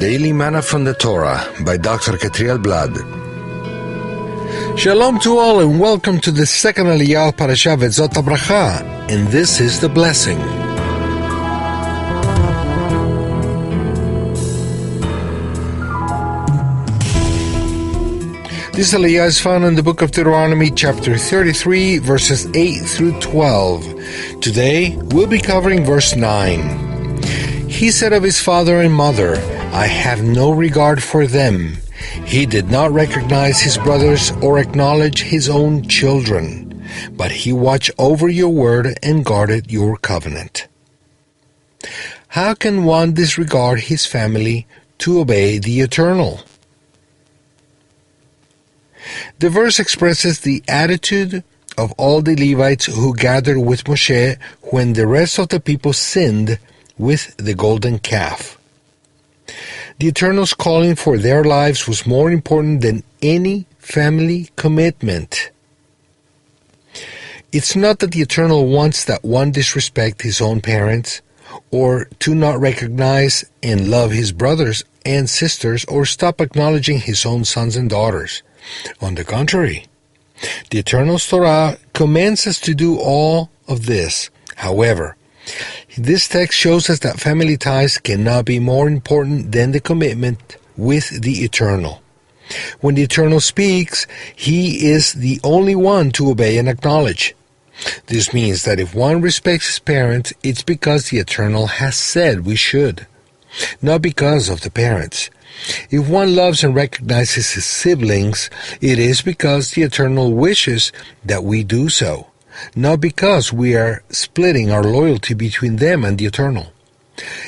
Daily Manna from the Torah by Dr Ketriel Blad. Shalom to all and welcome to the second Aliyah of Parashat Vezot HaBrachah, and this is the blessing. This Aliyah is found in the book of Deuteronomy chapter 33 verses 8 through 12. Today we'll be covering verse 9. He said of his father and mother, I have no regard for them. He did not recognize his brothers or acknowledge his own children, but he watched over your word and guarded your covenant. How can one disregard his family to obey the Eternal? The verse expresses the attitude of all the Levites who gathered with Moshe when the rest of the people sinned with the golden calf. The Eternal's calling for their lives was more important than any family commitment. It's not that the Eternal wants that one disrespect his own parents, or to not recognize and love his brothers and sisters, or stop acknowledging his own sons and daughters. On the contrary, the Eternal's Torah commands us to do all of this. However, this text shows us that family ties cannot be more important than the commitment with the Eternal. When the Eternal speaks, He is the only one to obey and acknowledge. This means that if one respects his parents, it's because the Eternal has said we should, not because of the parents. If one loves and recognizes his siblings, it is because the Eternal wishes that we do so, not because we are splitting our loyalty between them and the Eternal.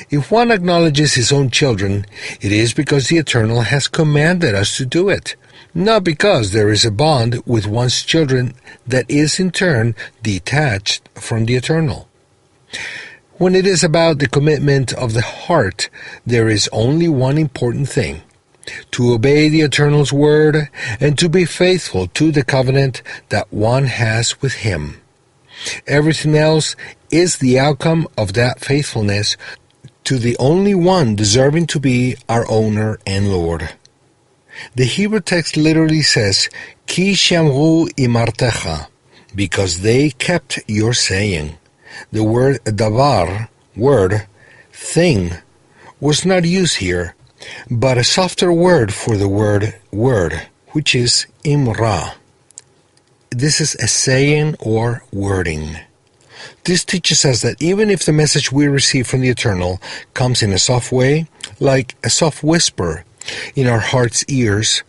If one acknowledges his own children, it is because the Eternal has commanded us to do it, not because there is a bond with one's children that is in turn detached from the Eternal. When it is about the commitment of the heart, there is only one important thing: to obey the Eternal's word and to be faithful to the covenant that one has with Him. Everything else is the outcome of that faithfulness to the only one deserving to be our owner and Lord. The Hebrew text literally says, Ki shamru imartecha, because they kept your saying. The word davar, word, thing, was not used here, but a softer word for the word, which is imra. This is a saying or wording. This teaches us that even if the message we receive from the Eternal comes in a soft way, like a soft whisper in our heart's ears,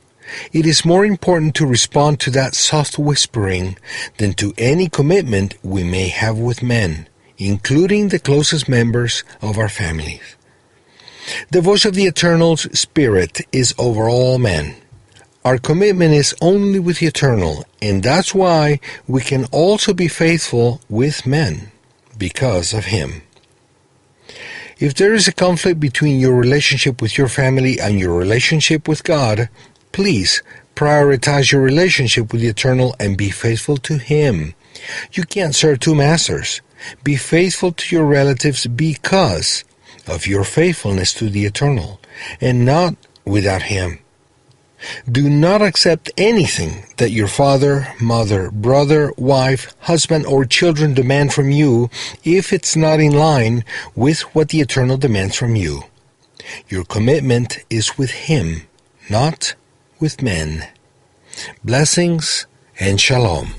it is more important to respond to that soft whispering than to any commitment we may have with men, including the closest members of our families. The voice of the Eternal's Spirit is over all men. Our commitment is only with the Eternal, and that's why we can also be faithful with men, because of Him. If there is a conflict between your relationship with your family and your relationship with God, please prioritize your relationship with the Eternal and be faithful to Him. You can't serve two masters. Be faithful to your relatives because of your faithfulness to the Eternal, and not without Him. Do not accept anything that your father, mother, brother, wife, husband, or children demand from you if it's not in line with what the Eternal demands from you. Your commitment is with Him, not with men. Blessings and shalom.